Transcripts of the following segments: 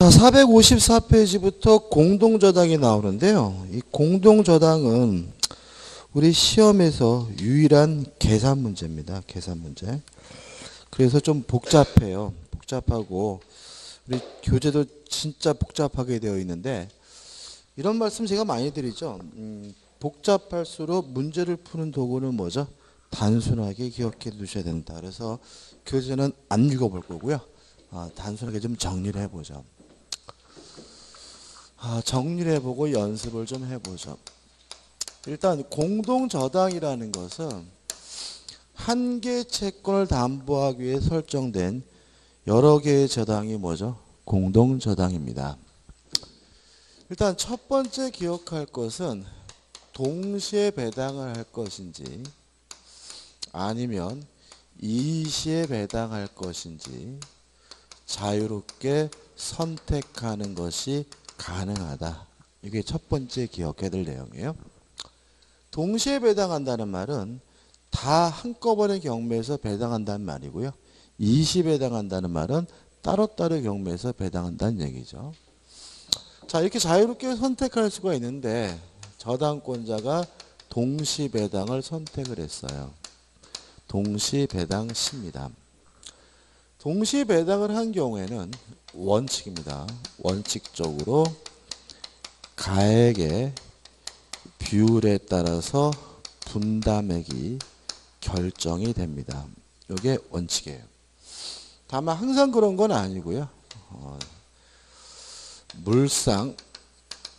자, 454페이지부터 공동저당이 나오는데요. 이 공동저당은 우리 시험에서 유일한 계산 문제입니다. 계산 문제. 그래서 좀 복잡해요. 복잡하고 우리 교재도 진짜 복잡하게 되어 있는데 이런 말씀 제가 많이 드리죠. 복잡할수록 문제를 푸는 도구는 뭐죠? 단순하게 기억해 두셔야 된다. 그래서 교재는 안 읽어볼 거고요. 단순하게 좀 정리를 해보죠. 정리를 해보고 연습을 좀 해보죠. 일단 공동저당이라는 것은 한 개의 채권을 담보하기 위해 설정된 여러 개의 저당이 뭐죠? 공동저당입니다. 일단 첫 번째 기억할 것은 동시에 배당을 할 것인지 아니면 일시에 배당할 것인지 자유롭게 선택하는 것이 가능하다. 이게 첫 번째 기억해야 될 내용이에요. 동시에 배당한다는 말은 다 한꺼번에 경매에서 배당한다는 말이고요. 일시 배당한다는 말은 따로따로 경매에서 배당한다는 얘기죠. 자, 이렇게 자유롭게 선택할 수가 있는데 저당권자가 동시 배당을 선택을 했어요. 동시 배당 시입니다. 동시 배당을 한 경우에는 원칙입니다. 원칙적으로 가액의 비율에 따라서 분담액이 결정이 됩니다. 이게 원칙이에요. 다만 항상 그런 건 아니고요. 물상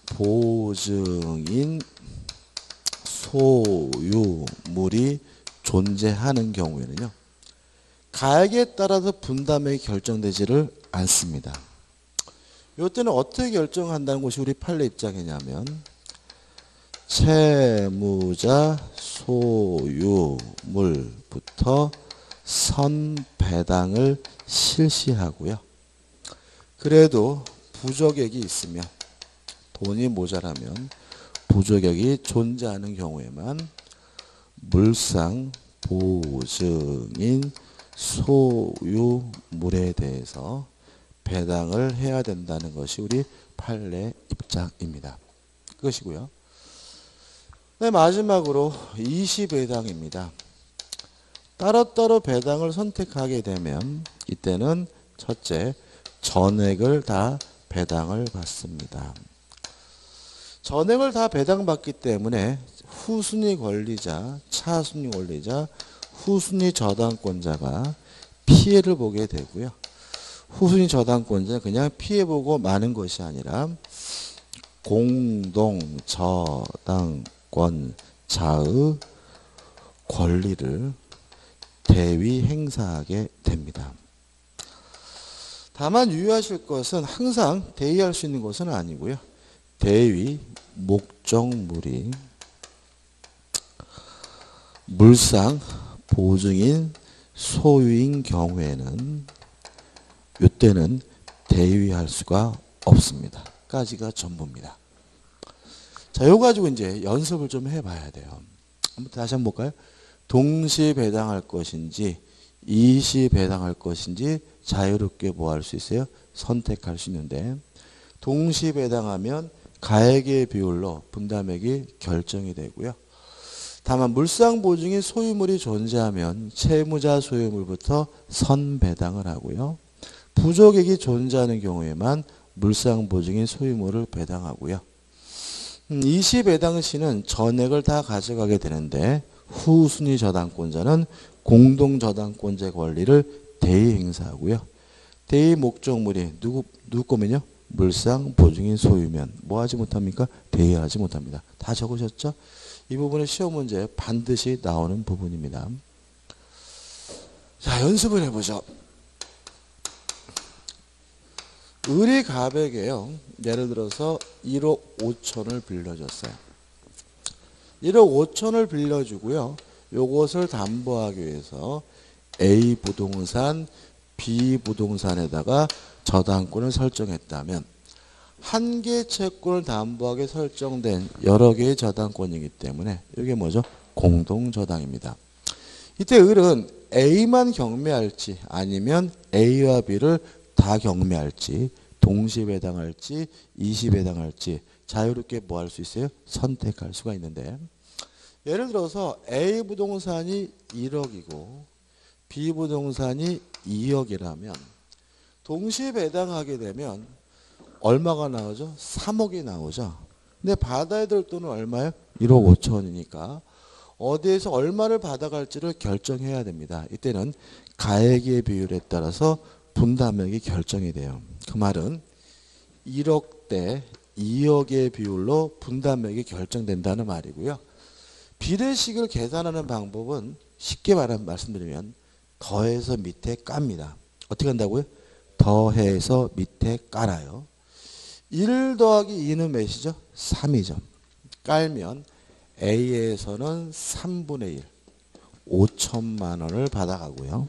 보증인 소유물이 존재하는 경우에는요. 가액에 따라서 분담액이 결정되지를 않습니다. 이때는 어떻게 결정한다는 것이 우리 판례 입장이냐면 채무자 소유물부터 선배당을 실시하고요. 그래도 부족액이 있으면 돈이 모자라면 부족액이 존재하는 경우에만 물상 보증인 소유물에 대해서 배당을 해야 된다는 것이 우리 판례 입장입니다. 그것이고요. 네, 마지막으로 일시배당입니다. 따로따로 배당을 선택하게 되면 이때는 첫째, 전액을 다 배당을 받습니다. 전액을 다 배당받기 때문에 후순위 권리자, 차순위 권리자, 후순위 저당권자가 피해를 보게 되고요. 후순위 저당권자는 그냥 피해보고 마는 것이 아니라 공동저당권자의 권리를 대위 행사하게 됩니다. 다만 유의하실 것은 항상 대위할 수 있는 것은 아니고요. 대위 목적물이 물상 보증인 소유인 경우에는 이때는 대위할 수가 없습니다. 까지가 전부입니다. 자, 이거 가지고 이제 연습을 좀 해봐야 돼요. 한번 다시 한번 볼까요? 동시 배당할 것인지 일시 배당할 것인지 자유롭게 뭐 할 수 있어요? 선택할 수 있는데 동시 배당하면 가액의 비율로 분담액이 결정이 되고요. 다만 물상 보증인 소유물이 존재하면 채무자 소유물부터 선배당을 하고요. 부족액이 존재하는 경우에만 물상 보증인 소유물을 배당하고요. 일시 배당 시는 전액을 다 가져가게 되는데 후순위 저당권자는 공동저당권자의 권리를 대위 행사하고요. 대위 목적물이 누구 거면요? 물상 보증인 소유면 뭐 하지 못합니까? 대위하지 못합니다. 다 적으셨죠? 이 부분은 시험 문제에 반드시 나오는 부분입니다. 자, 연습을 해보죠. 을이 갑에게요. 예를 들어서 1억 5천을 빌려줬어요. 1억 5천을 빌려주고요. 요것을 담보하기 위해서 A 부동산, B 부동산에다가 저당권을 설정했다면 한 개의 채권을 담보하게 설정된 여러 개의 저당권이기 때문에 이게 뭐죠? 공동저당입니다. 이때 을은 A만 경매할지 아니면 A와 B를 다 경매할지 동시에 해당할지 20에 해당할지 자유롭게 뭐 할 수 있어요? 선택할 수가 있는데 예를 들어서 A 부동산이 1억이고 B 부동산이 2억이라면 동시에 해당하게 되면 얼마가 나오죠? 3억이 나오죠. 근데 받아야 될 돈은 얼마예요? 1억 5천이니까 어디에서 얼마를 받아갈지를 결정해야 됩니다. 이때는 가액의 비율에 따라서 분담액이 결정이 돼요. 그 말은 1억 대 2억의 비율로 분담액이 결정된다는 말이고요. 비례식을 계산하는 방법은 쉽게 말씀드리면 더해서 밑에 깝니다. 어떻게 한다고요? 더해서 밑에 깔아요. 1 더하기 2는 몇이죠? 3이죠. 깔면 A에서는 3분의 1, 5천만 원을 받아가고요.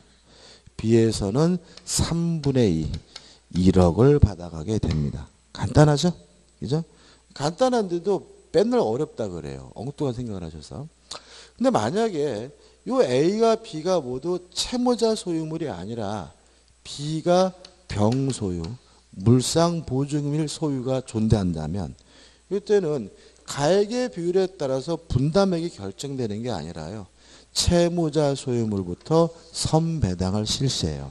B에서는 3분의 2, 1억을 받아가게 됩니다. 간단하죠? 그죠? 간단한데도 맨날 어렵다 그래요. 엉뚱한 생각을 하셔서. 근데 만약에 요 A가 B가 모두 채무자 소유물이 아니라 B가 병소유, 물상보증일 소유가 존재한다면 이때는 가액의 비율에 따라서 분담액이 결정되는 게 아니라요. 채무자 소유물부터 선배당을 실시해요.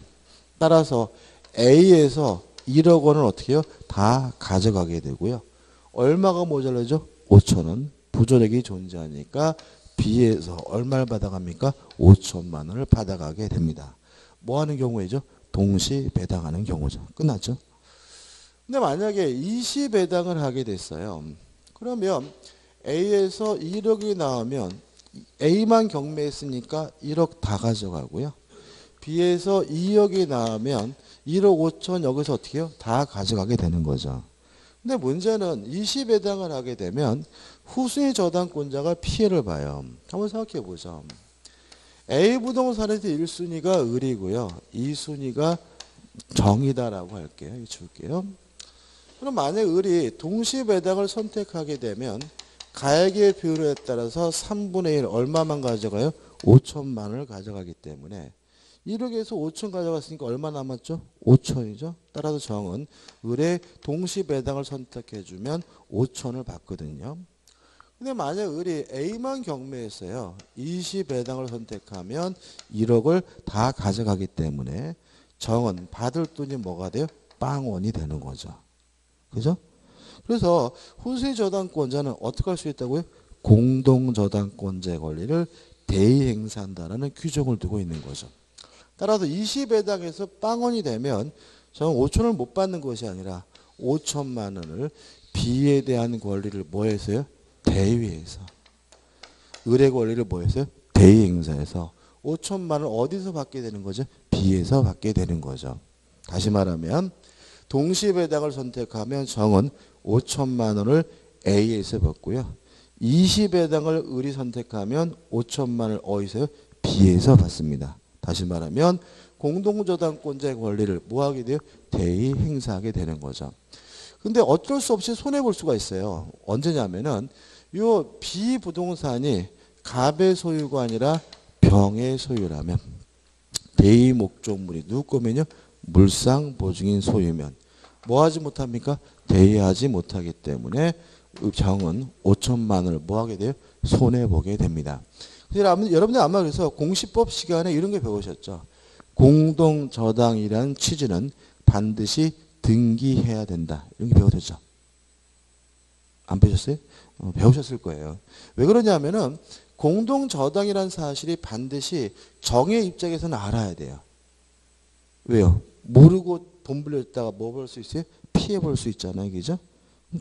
따라서 A에서 1억 원을 어떻게 해요? 다 가져가게 되고요. 얼마가 모자라죠? 5천 원. 부조력이 존재하니까 B에서 얼마를 받아갑니까? 5천만 원을 받아가게 됩니다. 뭐 하는 경우에죠? 동시 배당하는 경우죠. 끝났죠? 근데 만약에 20 배당을 하게 됐어요. 그러면 A에서 1억이 나오면 A만 경매했으니까 1억 다 가져가고요. B에서 2억이 나오면 1억 5천 여기서 어떻게 해요? 다 가져가게 되는 거죠. 근데 문제는 20 배당을 하게 되면 후순위 저당권자가 피해를 봐요. 한번 생각해 보죠. A 부동산에서 1순위가 을이고요. 2순위가 정이다라고 할게요. 줄게요. 그럼 만약 을이 동시 배당을 선택하게 되면 가액의 비율에 따라서 3분의 1 얼마만 가져가요? 5천만 원을 가져가기 때문에 1억에서 5천 가져갔으니까 얼마 남았죠? 5천이죠. 따라서 정은 을의 동시 배당을 선택해주면 5천을 받거든요. 근데 만약 을이 A만 경매했어요. 20 배당을 선택하면 1억을 다 가져가기 때문에 정은 받을 돈이 뭐가 돼요? 빵원이 되는 거죠. 그죠? 그래서 후순위 저당권자는 어떻게 할 수 있다고요? 공동저당권자의 권리를 대의 행사한다는 규정을 두고 있는 거죠. 따라서 20배당에서 빵원이 되면 저는 5천을 못 받는 것이 아니라 5천만 원을 B에 대한 권리를 뭐 해서요? 대위해서. 을의 권리를 뭐 해서요? 대의 행사해서 5천만 원 어디서 받게 되는 거죠? B에서 받게 되는 거죠. 다시 말하면 동시배당을 선택하면 정은 5천만 원을 A에서 받고요. 20배당을 을이 선택하면 5천만 원을 어디서요? B에서 받습니다. 다시 말하면 공동저당권자의 권리를 뭐 하게 돼요? 대의 행사하게 되는 거죠. 근데 어쩔 수 없이 손해볼 수가 있어요. 언제냐면은 요 B 부동산이 갑의 소유가 아니라 병의 소유라면 대의 목적물이 누구 거면요? 물상보증인 소유면 뭐 하지 못합니까? 대의하지 못하기 때문에 정은 5천만 원을 뭐 하게 돼요? 손해보게 됩니다. 여러분들 아마 그래서 공시법 시간에 이런 게 배우셨죠. 공동저당이라는 취지는 반드시 등기해야 된다. 이런 게 배우셨죠. 안 배우셨어요? 배우셨을 거예요. 왜 그러냐면은 공동저당이라는 사실이 반드시 정의 입장에서는 알아야 돼요. 왜요? 모르고 돈 빌렸다가 뭐 벌 수 있어요? 피해 볼 수 있잖아요. 그죠?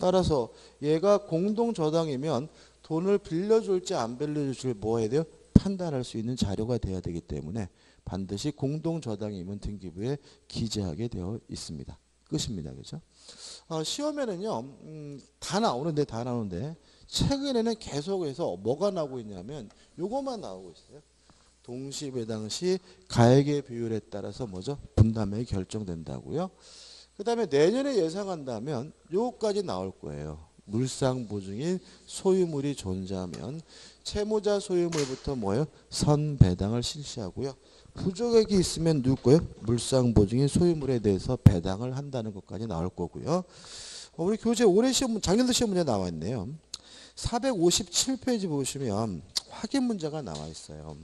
따라서 얘가 공동저당이면 돈을 빌려줄지 안 빌려줄지 뭐 해야 돼요? 판단할 수 있는 자료가 돼야 되기 때문에 반드시 공동저당이면 등기부에 기재하게 되어 있습니다. 끝입니다. 그죠? 시험에는요, 다 나오는데, 최근에는 계속해서 뭐가 나오고 있냐면, 요것만 나오고 있어요. 동시배당 시 가액의 비율에 따라서 뭐죠? 분담액이 결정된다고요. 그 다음에 내년에 예상한다면, 요거까지 나올 거예요. 물상보증인 소유물이 존재하면 채무자 소유물부터 뭐예요? 선배당을 실시하고요. 부족액이 있으면 누구 거예요? 물상 보증인 소유물에 대해서 배당을 한다는 것까지 나올 거고요. 우리 교재 올해 시험, 작년도 시험 문제 나와 있네요. 457페이지 보시면 확인 문제가 나와 있어요.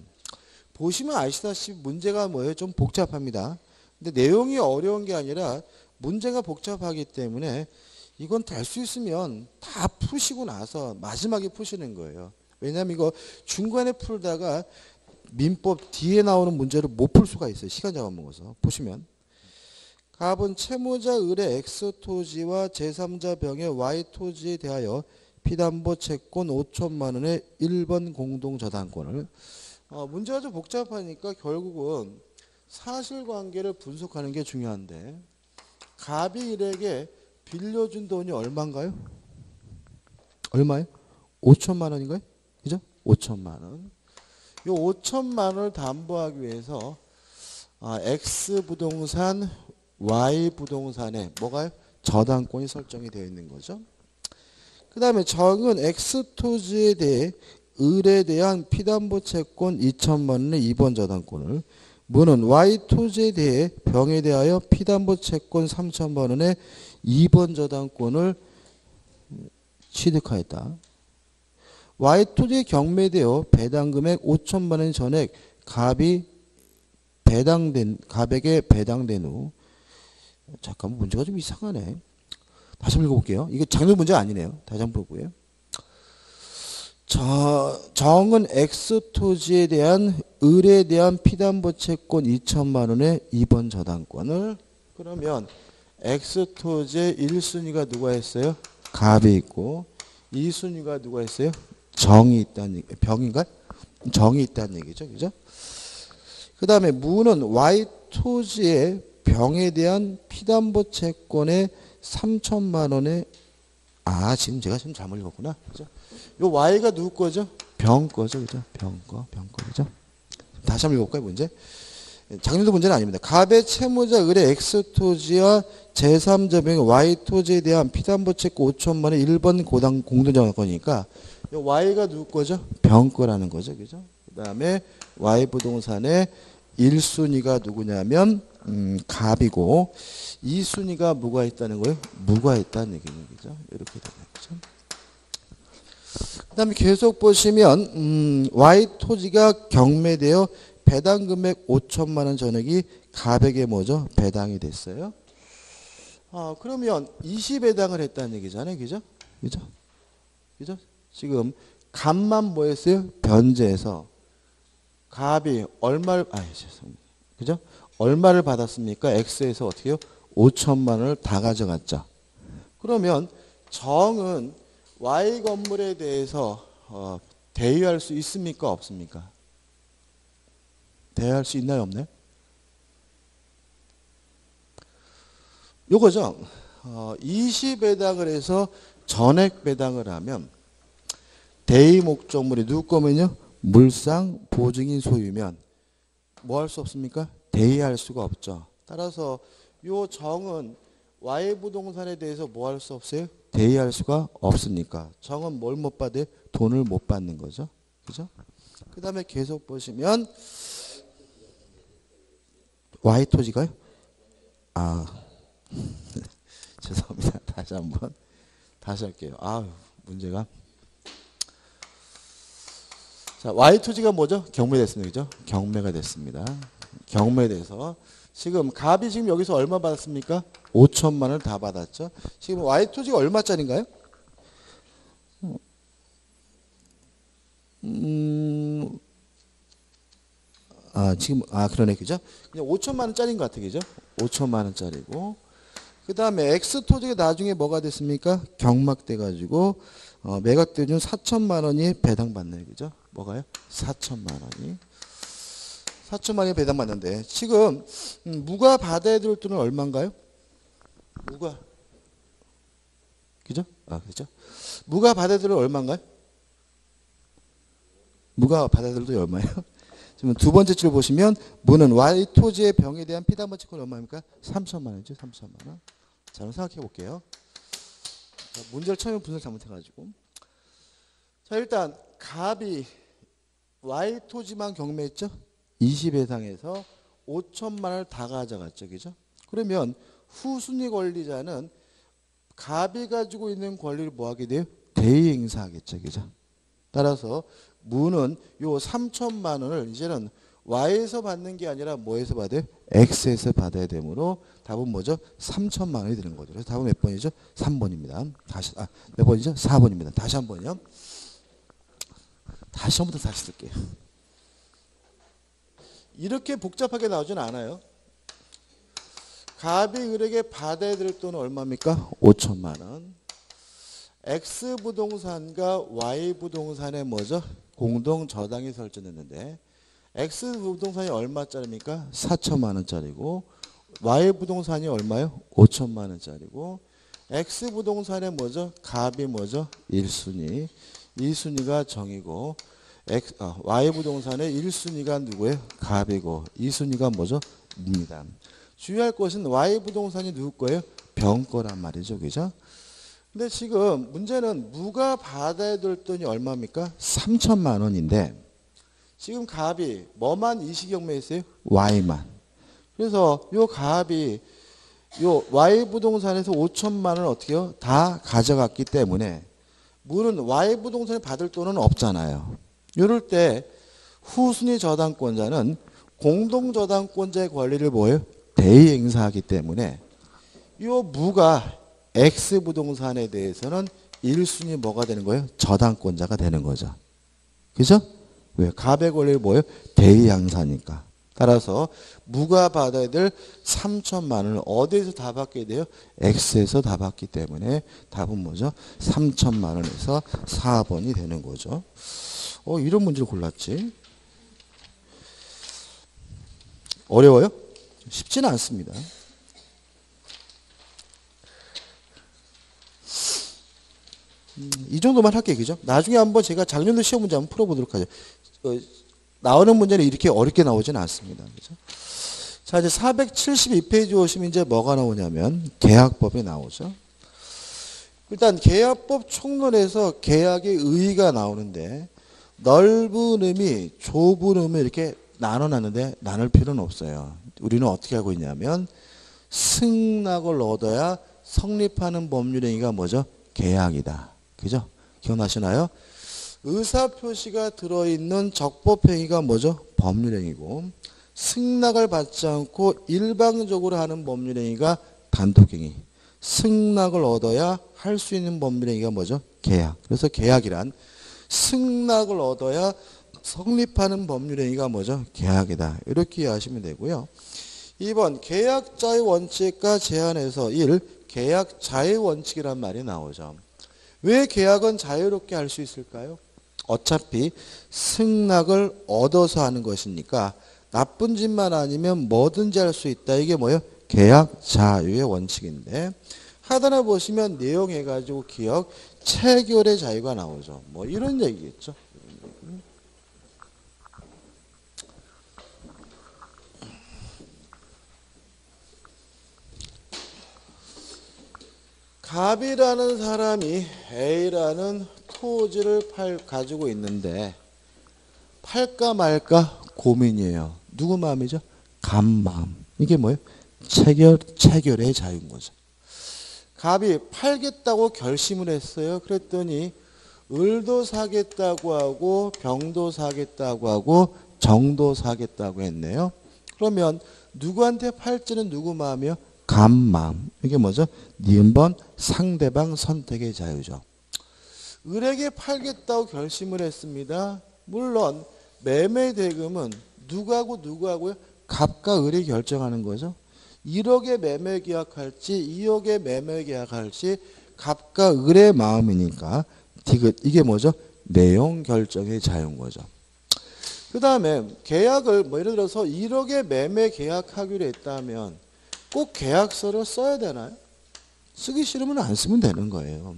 보시면 아시다시피 문제가 뭐예요? 좀 복잡합니다. 근데 내용이 어려운 게 아니라 문제가 복잡하기 때문에 이건 될 수 있으면 다 푸시고 나서 마지막에 푸시는 거예요. 왜냐하면 이거 중간에 풀다가 민법 뒤에 나오는 문제를 못 풀 수가 있어요. 시간 잡아먹어서. 보시면 갑은 채무자 을의 X토지와 제3자 병의 Y토지에 대하여 피담보 채권 5천만 원의 1번 공동저당권을 문제가 좀 복잡하니까 결국은 사실관계를 분석하는 게 중요한데 갑이 을에게 빌려준 돈이 얼마인가요? 얼마요? 5천만 원인가요? 그죠? 5천만 원. 이 5천만 원을 담보하기 위해서 X 부동산, Y 부동산에 뭐가요? 저당권이 설정이 되어 있는 거죠. 그 다음에 정은 X 토지에 대해 을에 대한 피담보 채권 2천만 원의 2번 저당권을 무는 Y 토지에 대해 병에 대하여 피담보 채권 3천만 원의 2번 저당권을 취득하였다. Y 토지에 경매되어 배당금액 5천만 원 전액 갑에게 배당된 후 잠깐만 문제가 좀 이상하네. 다시 한번 읽어볼게요. 이게 작년 문제가 아니네요. 다시 한번 보고요. 정은 X 토지에 대한 을에 대한 피담보 채권 2천만 원의 2번 저당권을 그러면 X 토지의 1순위가 누가 했어요? 갑이 있고 2순위가 누가 했어요? 정이 있다는 얘기. 병인가? 정이 있다는 얘기죠. 그죠? 그 다음에 무는 Y 토지의 병에 대한 피담보 채권의 3천만 원의 지금 제가 지금 잘못 읽었구나. 그죠? 요 Y가 누구 거죠? 병 거죠. 그죠? 병 거. 그죠? 다시 한번 읽어볼까요, 문제? 작년도 문제는 아닙니다. 갑의 채무자 을의 X 토지와 제3자 병의 Y 토지에 대한 피담보 채권 5천만 원 1번 공동저당권이니까 요 Y가 누구 거죠? 병 거라는 거죠. 그죠? 그 다음에 Y 부동산의 1순위가 누구냐면 갑이고 2순위가 뭐가 있다는 거예요? 무가 있다는 얘기는 거죠. 이렇게 되는 거죠. 그 다음에 계속 보시면 Y 토지가 경매되어 배당 금액 5천만 원 전액이 갑에게 뭐죠? 배당이 됐어요. 그러면 20배당을 했다는 얘기잖아요. 그죠? 그죠? 그죠? 지금 갑만 뭐 했어요? 변제해서 갑이 얼마를 죄송합니다. 그죠? 얼마를 받았습니까? X에서 어떻게 해요? 5천만 원을 다 가져갔죠. 그러면 정은 Y 건물에 대해서 대유할 수 있습니까? 없습니까? 대유할 수 있나요? 없나요? 요거죠. 20배당을 해서 전액 배당을 하면 대의 목적물이 누구 거면요? 물상 보증인 소유면 뭐 할 수 없습니까? 대의할 수가 없죠. 따라서 요 정은 Y 부동산에 대해서 뭐 할 수 없어요? 대의할 수가 없으니까 정은 뭘 못 받아요? 돈을 못 받는 거죠. 그죠? 그 다음에 계속 보시면 Y 토지가요? 죄송합니다. 다시 할게요. 문제가. 자, Y 토지가 뭐죠? 경매됐습니다. 그죠? 경매가 됐습니다. 경매돼서 지금 갑이 지금 여기서 얼마 받았습니까? 5천만 원을 다 받았죠. 지금 Y 토지가 얼마짜리인가요? 지금 그러네. 그죠? 그냥 5천만 원짜리인 것 같아. 그죠? 5천만 원짜리고 그 다음에 X 토지가 나중에 뭐가 됐습니까? 경막돼 가지고 매각돼 준 4천만 원이 배당받네요. 그죠? 뭐가요? 4천만 원이. 4천만 원이 배당받는데 지금 무가 받아야 될 돈은 얼마인가요? 무가. 그죠? 그죠? 무가 받아야 될 돈은 얼마인가요? 무가 받아야 될 돈이 얼마예요? 지금 두 번째 줄 보시면 무는 Y 토지의 병에 대한 피담보 채권 얼마입니까? 3천만 원이죠. 3천만 원. 자, 한번 생각해 볼게요. 자, 문제를 처음에 분석 잘못해가지고. 자, 일단 갑이 Y 토지만 경매했죠? 20회상에서 5천만 원을 다 가져갔죠. 그죠? 그러면 후순위 권리자는 갑이 가지고 있는 권리를 뭐 하게 돼요? 대의 행사하겠죠. 그죠? 따라서 무는 요 3천만 원을 이제는 Y에서 받는 게 아니라 뭐에서 받아요? X에서 받아야 되므로 답은 뭐죠? 3천만 원이 되는 거죠. 그래서 답은 몇 번이죠? 3번입니다. 다시 몇 번이죠? 4번입니다. 다시 한 번요. 다시 한 번 더 다시 쓸게요. 이렇게 복잡하게 나오진 않아요. 갑이 을에게 받아야 될 돈은 얼마입니까? 5천만 원. X 부동산과 Y 부동산의 뭐죠? 공동 저당이 설정됐는데 X 부동산이 얼마짜리입니까? 4천만 원짜리고 Y 부동산이 얼마요? 5천만 원짜리고 X 부동산의 뭐죠? 갑이 뭐죠? 1순위. 2순위가 정이고 Y 부동산의 1순위가 누구예요? 갑이고 2순위가 뭐죠? 입니다. 주의할 것은 Y 부동산이 누구 거예요? 병 거란 말이죠. 그죠? 근데 지금 문제는 무가 받아야 될 돈이 얼마입니까? 3천만 원인데 지금 갑이 뭐만 이시경매에 있어요? Y만. 그래서 요 갑이 요 Y 부동산에서 5천만 원을 어떻게 해요? 다 가져갔기 때문에 무는 Y 부동산이 받을 돈은 없잖아요. 이럴 때 후순위 저당권자는 공동저당권자의 권리를 뭐예요? 대의 행사하기 때문에 이 무가 X 부동산에 대해서는 1순위 뭐가 되는 거예요? 저당권자가 되는 거죠. 그죠? 왜? 갑의 권리를 뭐예요? 대의 행사니까. 따라서 무가 받아야 될 3천만 원을 어디에서 다 받게 돼요? X에서 다 받기 때문에 답은 뭐죠? 3천만 원에서 4번이 되는 거죠. 이런 문제를 골랐지. 어려워요? 쉽지는 않습니다. 이 정도만 할게요. 그죠? 나중에 한번 제가 작년도 시험 문제 한번 풀어보도록 하죠. 나오는 문제는 이렇게 어렵게 나오지는 않습니다. 그죠? 자, 이제 472페이지 오시면 이제 뭐가 나오냐면 계약법이 나오죠. 일단 계약법 총론에서 계약의 의의가 나오는데 넓은 의미, 좁은 의미 이렇게 나눠놨는데 나눌 필요는 없어요. 우리는 어떻게 하고 있냐면 승낙을 얻어야 성립하는 법률행위가 뭐죠? 계약이다. 그죠? 기억나시나요? 의사표시가 들어있는 적법행위가 뭐죠? 법률행위고 승낙을 받지 않고 일방적으로 하는 법률행위가 단독행위. 승낙을 얻어야 할 수 있는 법률행위가 뭐죠? 계약. 그래서 계약이란 승낙을 얻어야 성립하는 법률행위가 뭐죠? 계약이다. 이렇게 이해하시면 되고요. 2번 계약자의 원칙과 제한에서 1. 계약자의 원칙이란 말이 나오죠. 왜 계약은 자유롭게 할 수 있을까요? 어차피 승낙을 얻어서 하는 것이니까 나쁜 짓만 아니면 뭐든지 할 수 있다. 이게 뭐예요? 계약 자유의 원칙인데 하단에 보시면 내용해가지고 기억, 체결의 자유가 나오죠. 뭐 이런 얘기겠죠. 갑이라는 사람이 A라는 토지를 가지고 있는데 팔까 말까 고민이에요. 누구 마음이죠? 갑 마음. 이게 뭐예요? 체결의 자유인 거죠. 갑이 팔겠다고 결심을 했어요. 그랬더니 을도 사겠다고 하고 병도 사겠다고 하고 정도 사겠다고 했네요. 그러면 누구한테 팔지는 누구 마음이요? 갑 마음. 이게 뭐죠? 니은번 상대방 선택의 자유죠. 을에게 팔겠다고 결심을 했습니다. 물론 매매 대금은 누구하고요? 갑과 을이 결정하는 거죠. 1억에 매매 계약할지 2억에 매매 계약할지 갑과 을의 마음이니까 이게 뭐죠? 내용 결정의 자유인 거죠. 그 다음에 계약을 예를 들어서 1억에 매매 계약하기로 했다면 꼭 계약서를 써야 되나요? 쓰기 싫으면 안 쓰면 되는 거예요.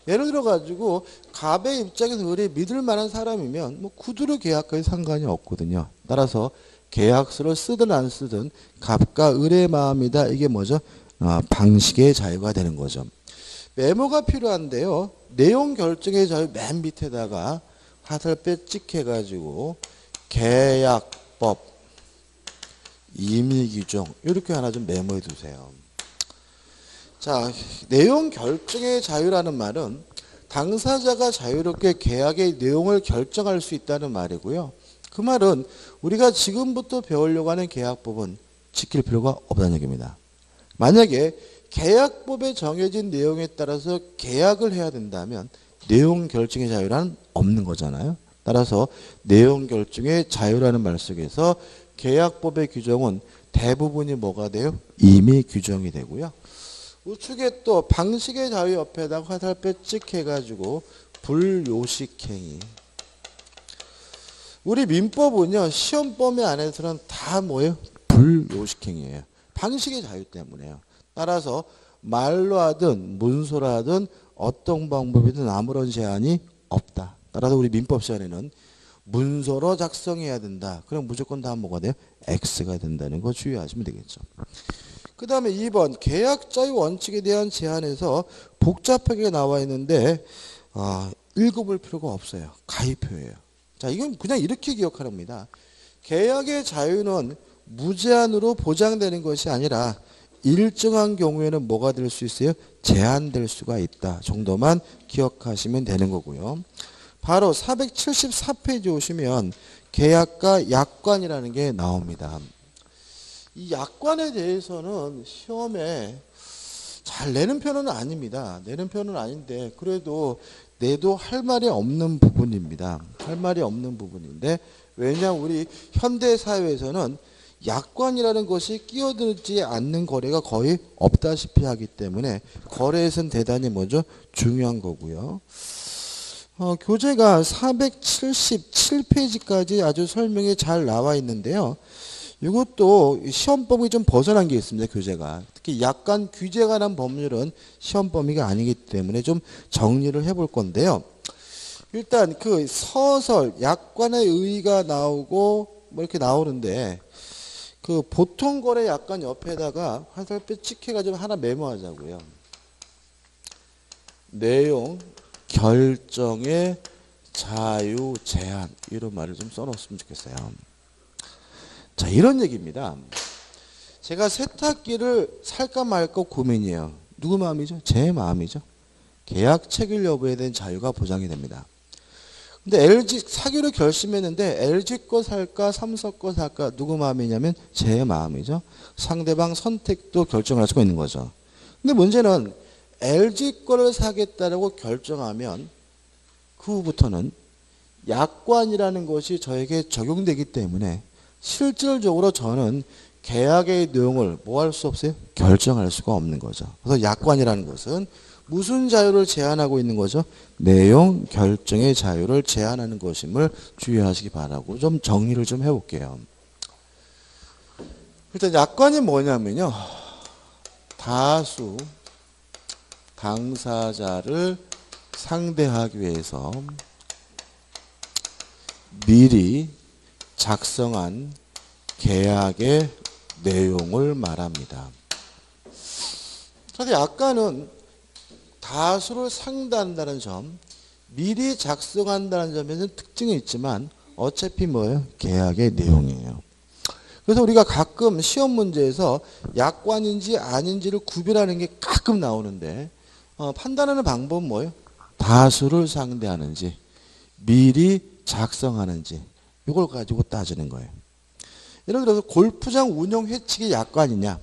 예를 들어 가지고 갑의 입장에서 을이 믿을 만한 사람이면 뭐 구두로 계약할 상관이 없거든요. 따라서 계약서를 쓰든 안 쓰든 갑과 을의 마음이다. 이게 뭐죠? 방식의 자유가 되는 거죠. 메모가 필요한데요. 내용 결정의 자유 맨 밑에다가 화살표 찍혀가지고 계약 계약법, 임의규정 이렇게 하나 좀 메모해 두세요. 자, 내용 결정의 자유라는 말은 당사자가 자유롭게 계약의 내용을 결정할 수 있다는 말이고요. 그 말은 우리가 지금부터 배우려고 하는 계약법은 지킬 필요가 없다는 얘기입니다. 만약에 계약법에 정해진 내용에 따라서 계약을 해야 된다면 내용 결정의 자유란 없는 거잖아요. 따라서 내용 결정의 자유라는 말 속에서 계약법의 규정은 대부분이 뭐가 돼요? 임의 규정이 되고요. 우측에 또 방식의 자유 옆에다가 화살표 찍 해가지고 불요식행위. 우리 민법은요, 시험 범위 안에서는 다 뭐예요? 불요식행위예요. 방식의 자유 때문에요. 따라서 말로 하든 문서로 하든 어떤 방법이든 아무런 제한이 없다. 따라서 우리 민법 시간에는 문서로 작성해야 된다. 그럼 무조건 다 뭐가 돼요? X가 된다는 거 주의하시면 되겠죠. 그 다음에 2번 계약 자유 원칙에 대한 제한에서 복잡하게 나와 있는데 읽어볼 필요가 없어요. 가입표예요. 자, 이건 그냥 이렇게 기억하랍니다. 계약의 자유는 무제한으로 보장되는 것이 아니라 일정한 경우에는 뭐가 될 수 있어요? 제한될 수가 있다 정도만 기억하시면 되는 거고요. 바로 474페이지 오시면 계약과 약관이라는 게 나옵니다. 이 약관에 대해서는 시험에 잘 내는 편은 아닙니다. 내는 편은 아닌데 그래도 내도 할 말이 없는 부분입니다. 할 말이 없는 부분인데 왜냐하면 우리 현대사회에서는 약관이라는 것이 끼어들지 않는 거래가 거의 없다시피 하기 때문에 거래에서는 대단히 뭐죠? 중요한 거고요. 교재가 477페이지까지 아주 설명이 잘 나와 있는데요. 이것도 시험 범위 좀 벗어난 게 있습니다. 교재가. 특히 약관 규제에 관한 법률은 시험 범위가 아니기 때문에 좀 정리를 해볼 건데요. 일단 그 서설, 약관의 의의가 나오고 뭐 이렇게 나오는데 그 보통 거래 약관 옆에다가 화살표 찍혀가지고 하나 메모하자고요. 내용, 결정의 자유 제한 이런 말을 좀 써놓았으면 좋겠어요. 자, 이런 얘기입니다. 제가 세탁기를 살까 말까 고민이에요. 누구 마음이죠? 제 마음이죠. 계약 체결 여부에 대한 자유가 보장이 됩니다. 근데 LG 사기로 결심했는데 LG 거 살까 삼성 거 살까 누구 마음이냐면 제 마음이죠. 상대방 선택도 결정할 수가 있는 거죠. 근데 문제는 LG 거를 사겠다라고 결정하면 그 후부터는 약관이라는 것이 저에게 적용되기 때문에 실질적으로 저는 계약의 내용을 뭐 할 수 없어요? 결정할 수가 없는 거죠. 그래서 약관이라는 것은 무슨 자유를 제한하고 있는 거죠? 내용 결정의 자유를 제한하는 것임을 주의하시기 바라고 좀 정리를 좀 해볼게요. 일단 약관이 뭐냐면요. 다수 당사자를 상대하기 위해서 미리 작성한 계약의 내용을 말합니다. 그래서 약관은 다수를 상대한다는 점, 미리 작성한다는 점에는 특징이 있지만 어차피 뭐예요? 계약의 내용이에요. 그래서 우리가 가끔 시험 문제에서 약관인지 아닌지를 구별하는 게 가끔 나오는데 판단하는 방법은 뭐예요? 다수를 상대하는지 미리 작성하는지 이걸 가지고 따지는 거예요. 예를 들어서 골프장 운영 회칙이 약관이냐?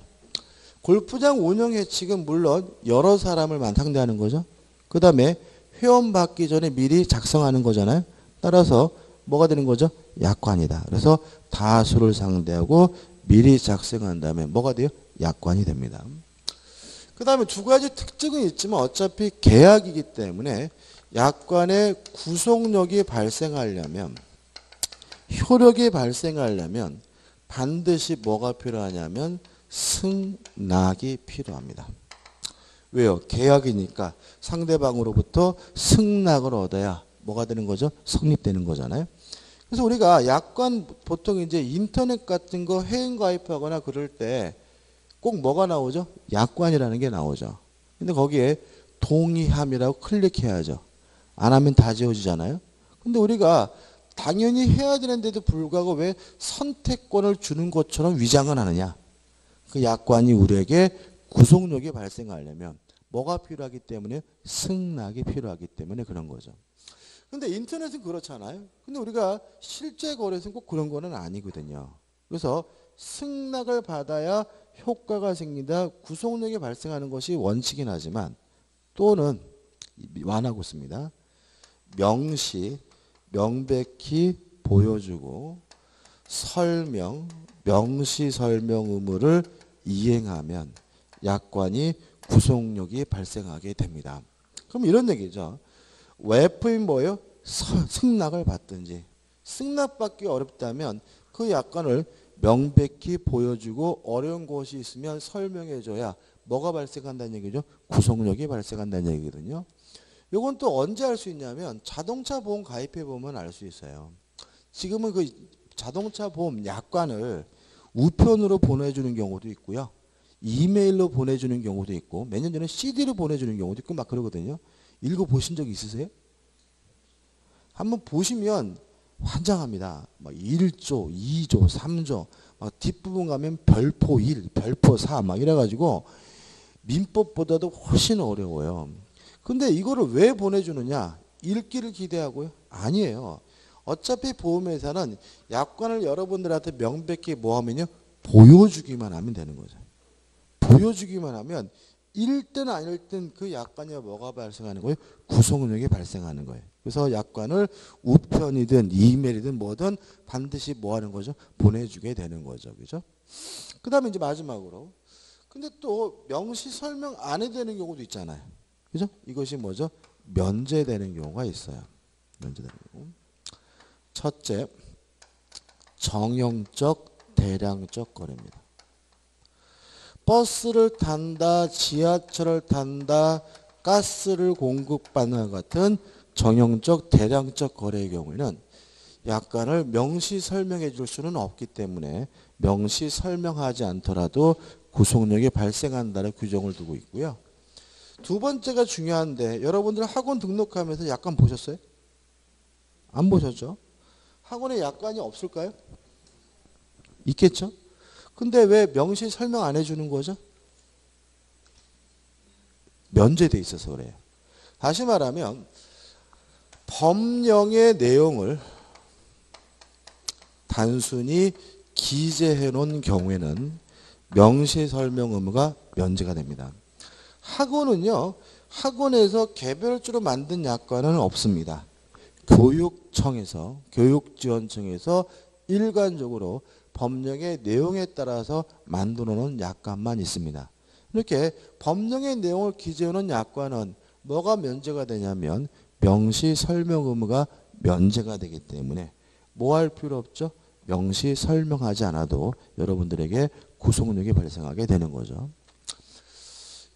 골프장 운영 회칙은 물론 여러 사람을 상대하는 거죠. 그 다음에 회원 받기 전에 미리 작성하는 거잖아요. 따라서 뭐가 되는 거죠? 약관이다. 그래서 다수를 상대하고 미리 작성한 다음에 뭐가 돼요? 약관이 됩니다. 그 다음에 두 가지 특징은 있지만 어차피 계약이기 때문에 약관의 구속력이 발생하려면 효력이 발생하려면 반드시 뭐가 필요하냐면 승낙이 필요합니다. 왜요? 계약이니까 상대방으로부터 승낙을 얻어야 뭐가 되는 거죠? 성립되는 거잖아요. 그래서 우리가 약관 보통 이제 인터넷 같은 거 회원 가입하거나 그럴 때 꼭 뭐가 나오죠? 약관이라는 게 나오죠. 근데 거기에 동의함이라고 클릭해야죠. 안 하면 다 지워지잖아요. 근데 우리가 당연히 해야 되는데도 불구하고 왜 선택권을 주는 것처럼 위장을 하느냐. 그 약관이 우리에게 구속력이 발생하려면 뭐가 필요하기 때문에? 승낙이 필요하기 때문에 그런 거죠. 근데 인터넷은 그렇잖아요. 근데 우리가 실제 거래에서는 꼭 그런 거는 아니거든요. 그래서 승낙을 받아야 효과가 생긴다. 구속력이 발생하는 것이 원칙이긴 하지만 또는 완화하고 있습니다. 명시, 명백히 보여주고 설명, 명시 설명 의무를 이행하면 약관이 구속력이 발생하게 됩니다. 그럼 이런 얘기죠. 외부인 뭐예요? 승낙을 받든지. 승낙받기 어렵다면 그 약관을 명백히 보여주고 어려운 것이 있으면 설명해줘야 뭐가 발생한다는 얘기죠? 구속력이 발생한다는 얘기거든요. 이건 또 언제 알 수 있냐면 자동차 보험 가입해 보면 알 수 있어요. 지금은 그 자동차 보험 약관을 우편으로 보내주는 경우도 있고요. 이메일로 보내주는 경우도 있고 몇 년 전에 CD로 보내주는 경우도 있고 막 그러거든요. 읽어보신 적 있으세요? 한번 보시면 환장합니다. 막 1조, 2조, 3조 막 뒷부분 가면 별표 1, 별표 4 막 이래가지고 민법보다도 훨씬 어려워요. 근데 이거를 왜 보내주느냐? 읽기를 기대하고요? 아니에요. 어차피 보험회사는 약관을 여러분들한테 명백히 뭐 하면요? 보여주기만 하면 되는 거죠. 보여주기만 하면 읽든 안 읽든 그 약관이 뭐가 발생하는 거예요? 구속력이 발생하는 거예요. 그래서 약관을 우편이든 이메일이든 뭐든 반드시 뭐 하는 거죠? 보내주게 되는 거죠. 그죠? 그 다음에 이제 마지막으로. 근데 또 명시 설명 안 해도 되는 경우도 있잖아요. 그죠? 이것이 뭐죠? 면제되는 경우가 있어요. 면제되는 경우. 첫째, 정형적, 대량적 거래입니다. 버스를 탄다, 지하철을 탄다, 가스를 공급받는 것 같은 정형적, 대량적 거래의 경우에는 약관을 명시 설명해 줄 수는 없기 때문에 명시 설명하지 않더라도 구속력이 발생한다는 규정을 두고 있고요. 두 번째가 중요한데 여러분들 학원 등록하면서 약관 보셨어요? 안 보셨죠? 학원에 약관이 없을까요? 있겠죠? 근데 왜 명시 설명 안 해주는 거죠? 면제돼 있어서 그래요. 다시 말하면 법령의 내용을 단순히 기재해 놓은 경우에는 명시 설명 의무가 면제가 됩니다. 학원은요, 학원에서 개별적으로 만든 약관은 없습니다. 교육청에서, 교육지원청에서 일관적으로 법령의 내용에 따라서 만들어 놓은 약관만 있습니다. 이렇게 법령의 내용을 기재해 놓은 약관은 뭐가 면제가 되냐면 명시 설명 의무가 면제가 되기 때문에 뭐 할 필요 없죠? 명시 설명하지 않아도 여러분들에게 구속력이 발생하게 되는 거죠.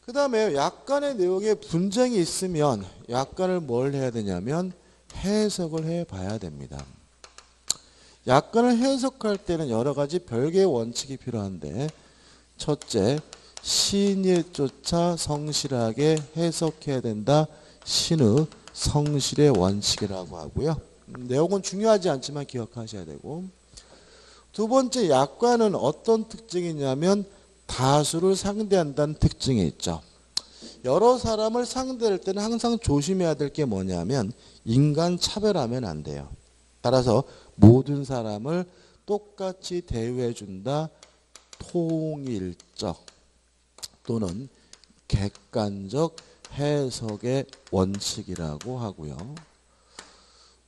그 다음에 약관의 내용에 분쟁이 있으면 약관을 뭘 해야 되냐면 해석을 해 봐야 됩니다. 약관을 해석할 때는 여러 가지 별개의 원칙이 필요한데 첫째, 신의에 쫓아 성실하게 해석해야 된다. 신의 성실의 원칙이라고 하고요. 내용은 중요하지 않지만 기억하셔야 되고 두 번째, 약관은 어떤 특징이 있냐면 다수를 상대한다는 특징이 있죠. 여러 사람을 상대할 때는 항상 조심해야 될 게 뭐냐면 인간 차별하면 안 돼요. 따라서 모든 사람을 똑같이 대우해 준다. 통일적 또는 객관적 해석의 원칙이라고 하고요.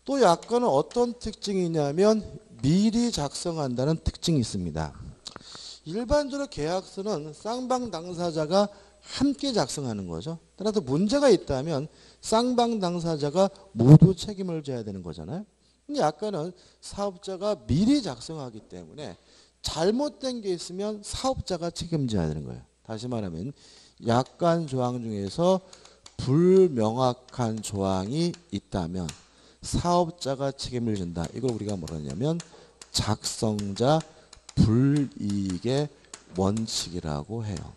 또 약관은 어떤 특징이 있냐면 미리 작성한다는 특징이 있습니다. 일반적으로 계약서는 쌍방 당사자가 함께 작성하는 거죠. 따라서 문제가 있다면 쌍방 당사자가 모두 책임을 져야 되는 거잖아요. 근데 약관은 사업자가 미리 작성하기 때문에 잘못된 게 있으면 사업자가 책임져야 되는 거예요. 다시 말하면 약관 조항 중에서 불명확한 조항이 있다면 사업자가 책임을 진다. 이걸 우리가 뭐라 하냐면 작성자 불이익의 원칙이라고 해요.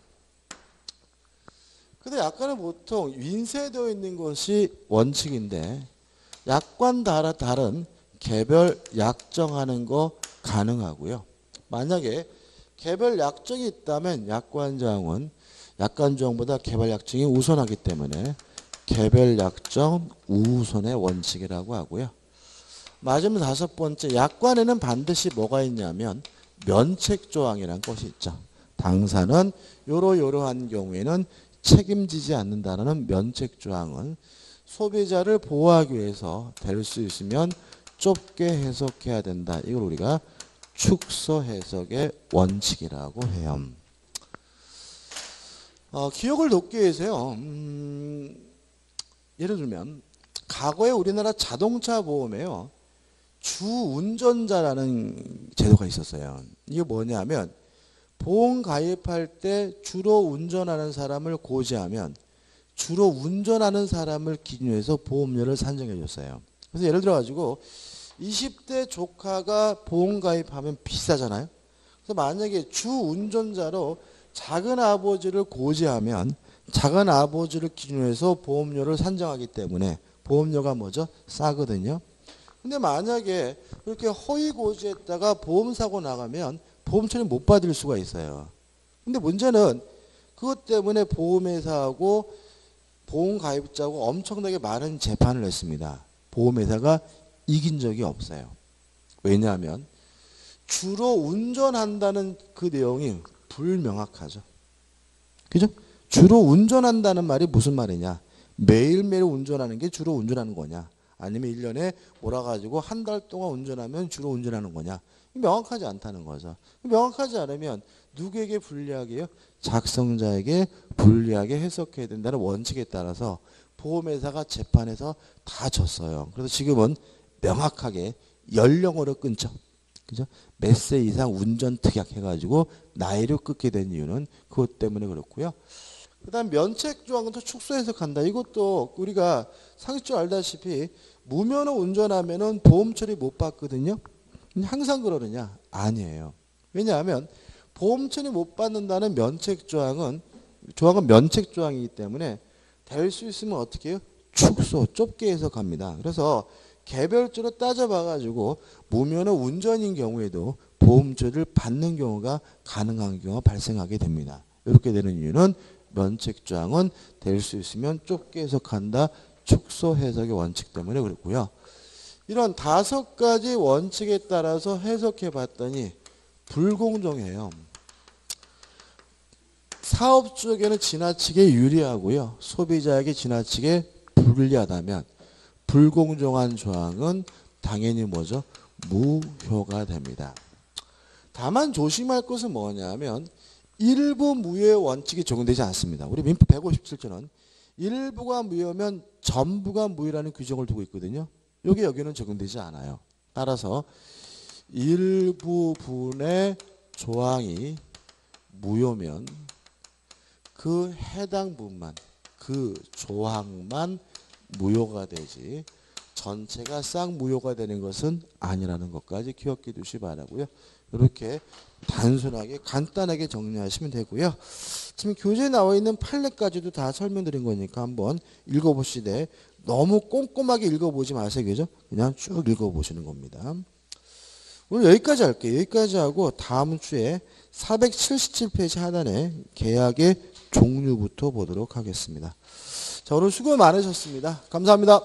근데 약관은 보통 인쇄되어 있는 것이 원칙인데 약관 다른 개별 약정하는 거 가능하고요. 만약에 개별 약정이 있다면 약관조항보다 개별 약정이 우선하기 때문에 개별 약정 우선의 원칙이라고 하고요. 마지막 5번째, 약관에는 반드시 뭐가 있냐면 면책조항이라는 것이 있죠. 당사는 요러요러한 경우에는 책임지지 않는다는 면책조항은 소비자를 보호하기 위해서 될 수 있으면 좁게 해석해야 된다. 이걸 우리가 축소 해석의 원칙이라고 해요. 기억을 돕기 위해서요. 예를 들면 과거에 우리나라 자동차 보험에요. 주운전자라는 제도가 있었어요. 이게 뭐냐면 보험 가입할 때 주로 운전하는 사람을 고지하면 주로 운전하는 사람을 기준으로 해서 보험료를 산정해 줬어요. 그래서 예를 들어 가지고 20대 조카가 보험 가입하면 비싸잖아요. 그래서 만약에 주 운전자로 작은 아버지를 고지하면 작은 아버지를 기준으로 해서 보험료를 산정하기 때문에 보험료가 뭐죠? 싸거든요. 근데 만약에 그렇게 허위 고지했다가 보험사고 나가면 보험 처리 못 받을 수가 있어요. 근데 문제는 그것 때문에 보험회사하고 보험 가입자하고 엄청나게 많은 재판을 했습니다. 보험회사가 이긴 적이 없어요. 왜냐하면 주로 운전한다는 그 내용이 불명확하죠. 그죠? 주로 운전한다는 말이 무슨 말이냐? 매일매일 운전하는 게 주로 운전하는 거냐? 아니면 1년에 몰아가지고 한 달 동안 운전하면 주로 운전하는 거냐? 명확하지 않다는 거죠. 명확하지 않으면 누구에게 불리하게요? 작성자에게 불리하게 해석해야 된다는 원칙에 따라서 보험회사가 재판에서 다 졌어요. 그래서 지금은 명확하게 연령으로 끊죠. 그죠? 몇 세 이상 운전 특약 해가지고 나이로 끊게 된 이유는 그것 때문에 그렇고요. 그 다음 면책조항은 또 축소 해석한다. 이것도 우리가 상식적으로 알다시피 무면허 운전하면은 보험 처리 못 받거든요. 항상 그러느냐? 아니에요. 왜냐하면 보험 처리 못 받는다는 면책조항은 면책조항이기 때문에 될 수 있으면 어떻게 해요? 축소, 좁게 해석합니다. 그래서 개별적으로 따져봐가지고 무면허 운전인 경우에도 보험 처리를 받는 경우가 가능한 경우가 발생하게 됩니다. 이렇게 되는 이유는 면책조항은 될 수 있으면 좁게 해석한다. 축소 해석의 원칙 때문에 그렇고요. 이런 5가지 원칙에 따라서 해석해 봤더니 불공정해요. 사업 쪽에는 지나치게 유리하고요. 소비자에게 지나치게 불리하다면 불공정한 조항은 당연히 뭐죠? 무효가 됩니다. 다만 조심할 것은 뭐냐면 일부 무효의 원칙이 적용되지 않습니다. 우리 민법 157조는 일부가 무효면 전부가 무효라는 규정을 두고 있거든요. 여기는 적용되지 않아요. 따라서 일부분의 조항이 무효면 그 해당 부분만, 그 조항만 무효가 되지 전체가 싹 무효가 되는 것은 아니라는 것까지 기억해 두시기 바라고요. 이렇게 단순하게 간단하게 정리하시면 되고요. 지금 교재에 나와 있는 판례까지도 다 설명드린 거니까 한번 읽어보시되 너무 꼼꼼하게 읽어보지 마세요. 그죠? 그냥 쭉 읽어보시는 겁니다. 오늘 여기까지 할게요. 여기까지 하고 다음 주에 477페이지 하단에 계약의 종류부터 보도록 하겠습니다. 자, 오늘 수고 많으셨습니다. 감사합니다.